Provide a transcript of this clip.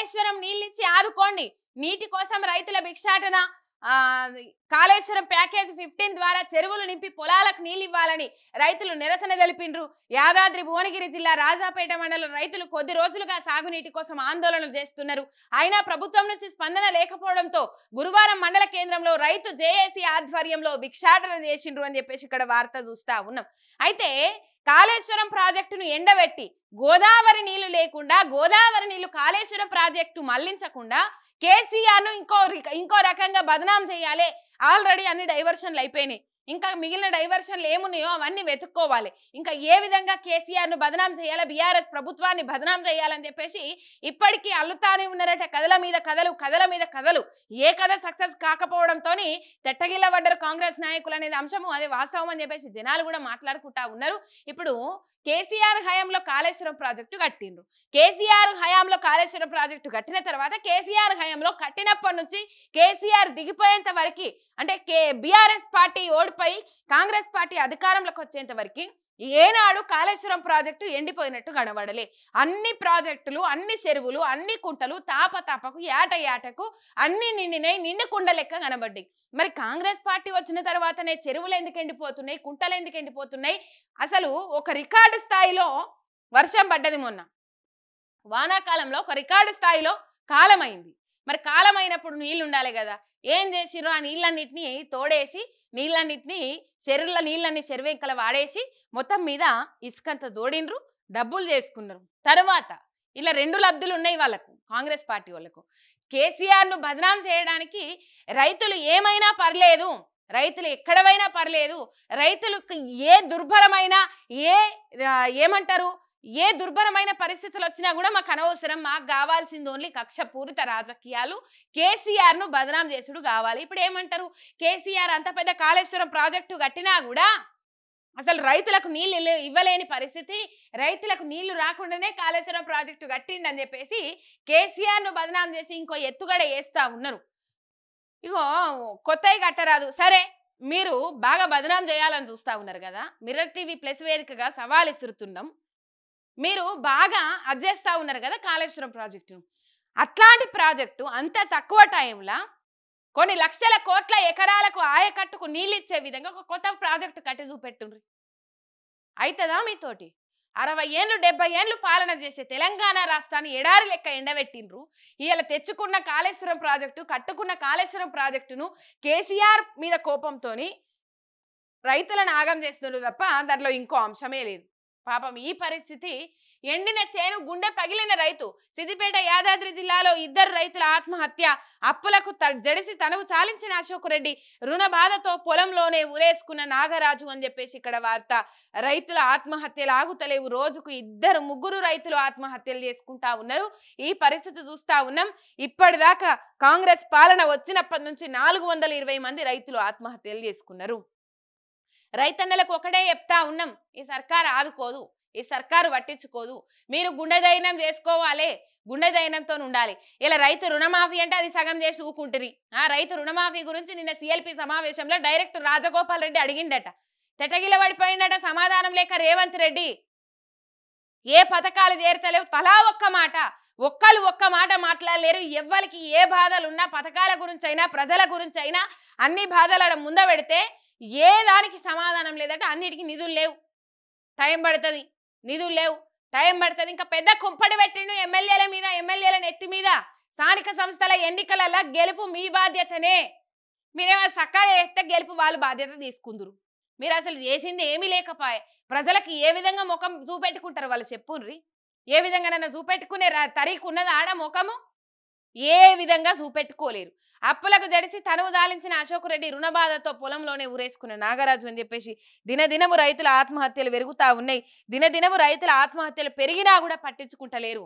కాళేశ్వరం నీళ్ళిచ్చి ఆదుకోండి. నీటి కోసం రైతుల భిక్షాటన. కాళేశ్వరం ప్యాకేజ్ 15 ద్వారా చెరువులు నింపి పొలాలకు నీళ్ళు ఇవ్వాలని రైతులు నిరసన తెలిపిండ్రు. యాదాద్రి భువనగిరి జిల్లా రాజాపేట మండలం రైతులు కొద్ది రోజులుగా సాగునీటి కోసం ఆందోళనలు చేస్తున్నారు. అయినా ప్రభుత్వం నుంచి స్పందన లేకపోవడంతో గురువారం మండల కేంద్రంలో రైతు జేఏసీ ఆధ్వర్యంలో భిక్షాటన చేసిండ్రు అని చెప్పేసి ఇక్కడ వార్త చూస్తా ఉన్నాం. అయితే కాళేశ్వరం ప్రాజెక్టును ఎండబెట్టి గోదావరి నీళ్లు లేకుండా గోదావరి నీళ్లు కాళేశ్వరం ప్రాజెక్టు మళ్లించకుండా కేసీఆర్ ను ఇంకో రకంగా బదనాం చేయాలి. ఆల్రెడీ అన్ని డైవర్షన్లు అయిపోయినాయి. ఇంకా మిగిలిన డైవర్షన్లు ఏమున్నాయో అవన్నీ వెతుక్కోవాలి. ఇంకా ఏ విధంగా కేసీఆర్ ను బదనాం చేయాలి, బీఆర్ఎస్ ప్రభుత్వాన్ని బదనాం చేయాలని చెప్పేసి ఇప్పటికీ అల్లుతానే ఉన్నారట. కథల మీద కథలు, కథల మీద కథలు. ఏ కథ సక్సెస్ కాకపోవడంతో తెట్టగిల్లబడ్డారు కాంగ్రెస్ నాయకులు అనేది అంశము అదే వాస్తవం అని చెప్పేసి జనాలు కూడా మాట్లాడుకుంటా ఉన్నారు. ఇప్పుడు కేసీఆర్ హయాంలో కాళేశ్వరం ప్రాజెక్టు కట్టిండ్రు. కేసీఆర్ హయాంలో కాళేశ్వరం ప్రాజెక్టు కట్టిన తర్వాత కేసీఆర్ హయాంలో కట్టినప్పటి నుంచి కేసీఆర్ దిగిపోయేంత వరకు అంటే బీఆర్ఎస్ పార్టీ ఓడిపోయి కాంగ్రెస్ పార్టీ అధికారంలోకి వచ్చేంత వరకు ఏనాడు కాళేశ్వరం ప్రాజెక్టు ఎండిపోయినట్టు కనబడలే. అన్ని ప్రాజెక్టులు, అన్ని చెరువులు, అన్ని కుంటలు తాపకు ఏటకు అన్ని నిండినాయి, నిండు కుండ లెక్క కనబడ్డాయి. మరి కాంగ్రెస్ పార్టీ వచ్చిన తర్వాతనే చెరువులు ఎందుకు ఎండిపోతున్నాయి, కుంటలు ఎందుకు ఎండిపోతున్నాయి? అసలు ఒక రికార్డు స్థాయిలో వర్షం పడ్డది మొన్న వానాకాలంలో, ఒక రికార్డు స్థాయిలో కాలమైంది. మరి కాలమైనప్పుడు నీళ్లు ఉండాలి కదా. ఏం చేసిర్రు? ఆ నీళ్ళన్నిటిని తోడేసి నీళ్ళన్నిటిని చెరువుల నీళ్ళని చెరువెంకల వాడేసి మొత్తం మీద ఇసుకంత దోడిండ్రు, డబ్బులు చేసుకున్నారు. తర్వాత ఇలా 2 లబ్ధులు ఉన్నాయి వాళ్ళకు, కాంగ్రెస్ పార్టీ వాళ్ళకు. కేసీఆర్ ను బదనాం చేయడానికి రైతులు ఏమైనా పర్లేదు, రైతులు ఎక్కడైనా పర్లేదు, రైతులకు ఏ దుర్భరమైన ఏ దుర్భరమైన పరిస్థితులు వచ్చినా కూడా మాకు అనవసరం, మాకు కావాల్సింది ఓన్లీ కక్షపూరిత రాజకీయాలు, కేసీఆర్ ను బదనాం చేసుడు కావాలి. ఇప్పుడు ఏమంటారు? కేసీఆర్ అంత పెద్ద కాళేశ్వరం ప్రాజెక్టు కట్టినా కూడా అసలు రైతులకు నీళ్ళు ఇవ్వలేని పరిస్థితి, రైతులకు నీళ్లు రాకుండానే కాళేశ్వరం ప్రాజెక్టు కట్టిండని చెప్పేసి కేసీఆర్ ను బదనాం చేసి ఇంకో ఎత్తుగడ వేస్తా ఉన్నారు. ఇగో కొత్తవి కట్టరాదు, సరే మీరు బాగా బదనాం చేయాలని చూస్తా ఉన్నారు కదా. మిర్రర్ టీవీ ప్లస్ వేదికగా సవాల్ ఇస్తున్నాం. మీరు బాగా అడ్జేస్తా ఉన్నారు కదా కాళేశ్వరం ప్రాజెక్టును. అట్లాంటి ప్రాజెక్టు అంత తక్కువ టైంలో కొన్ని లక్షల కోట్ల ఎకరాలకు ఆయకట్టుకు నీళ్ళు ఇచ్చే విధంగా ఒక కొత్త ప్రాజెక్టు కట్టి చూపెట్టుండ్రి. అవుతుందా మీతోటి? 60 ఏళ్ళు 70 ఏళ్ళు పాలన చేసే తెలంగాణ రాష్ట్రాన్ని ఎడారి లెక్క ఎండబెట్టిండ్రు. ఇవాళ తెచ్చుకున్న కాళేశ్వరం ప్రాజెక్టు, కట్టుకున్న కాళేశ్వరం ప్రాజెక్టును కేసీఆర్ మీద కోపంతో రైతులను ఆగం చేస్తున్నారు తప్ప దాంట్లో ఇంకో అంశమే లేదు. పాపం ఈ పరిస్థితి ఎండిన చేను గుండె పగిలిన రైతు. సిద్దిపేట యాదాద్రి జిల్లాలో 2 రైతుల ఆత్మహత్య. అప్పులకు జడిసి తనవు చాలించిన అశోక్ రెడ్డి, రుణ బాధతో పొలంలోనే ఉరేసుకున్న నాగరాజు అని చెప్పేసి ఇక్కడ వార్త. రైతుల ఆత్మహత్యలు ఆగుతలేవు. రోజుకు 2-3 రైతులు ఆత్మహత్యలు చేసుకుంటా ఉన్నారు. ఈ పరిస్థితి చూస్తా ఉన్నాం. ఇప్పటిదాకా కాంగ్రెస్ పాలన వచ్చినప్పటి నుంచి 420 మంది రైతులు ఆత్మహత్యలు చేసుకున్నారు. రైతన్నలకు ఒకటే చెప్తా ఉన్నాం, ఈ సర్కారు ఆదుకోదు, ఈ సర్కారు పట్టించుకోదు. మీరు గుండె ధైర్యం చేసుకోవాలి, గుండె ధైర్యంతో ఉండాలి. ఇలా రైతు రుణమాఫీ అంటే అది సగం చేసి ఊకుంటుంది. రైతు రుణమాఫీ గురించి నిన్న సిఎల్పి సమావేశంలో డైరెక్టర్ రాజగోపాల్ రెడ్డి అడిగిండట. తెటగిల పడిపోయిందట సమాధానం లేక రేవంత్ రెడ్డి. ఏ పథకాలు చేరతలేవు, తలా ఒక్క మాట మాట్లాడలేరు. ఎవ్వరికి ఏ బాధలున్నా పథకాల గురించి అయినా ప్రజల గురించి అయినా అన్ని బాధల ముంద పెడితే ఏ దానికి సమాధానం లేదట. అన్నిటికీ నిధులు లేవు, టైం పడుతుంది, నిధులు లేవు, టైం పడుతుంది. ఇంకా పెద్ద కుంపడి పెట్టిండు ఎమ్మెల్యేల మీద, ఎమ్మెల్యేల నెత్తి మీద. స్థానిక సంస్థల ఎన్నికలలో గెలుపు మీ బాధ్యతనే. మీరేమో సక్కగా చేస్తే గెలుపు వాళ్ళు బాధ్యత తీసుకుందరు. మీరు అసలు చేసింది ఏమీ లేకపోయే. ప్రజలకు ఏ విధంగా ముఖం చూపెట్టుకుంటారు వాళ్ళు చెప్పుర్రి. ఏ విధంగా నన్ను చూపెట్టుకునే తరీకున్నది ఆడ ముఖము? ఏ విధంగా చూపెట్టుకోలేరు. అప్పులకు జడిసి తనువు దాలించిన అశోక్ రెడ్డి, రుణబాధతో పొలంలోనే ఊరేసుకున్న నాగరాజు అని చెప్పేసి దినదినము రైతుల ఆత్మహత్యలు పెరుగుతా ఉన్నాయి. దినదినము రైతుల ఆత్మహత్యలు పెరిగినా కూడా పట్టించుకుంటలేరు.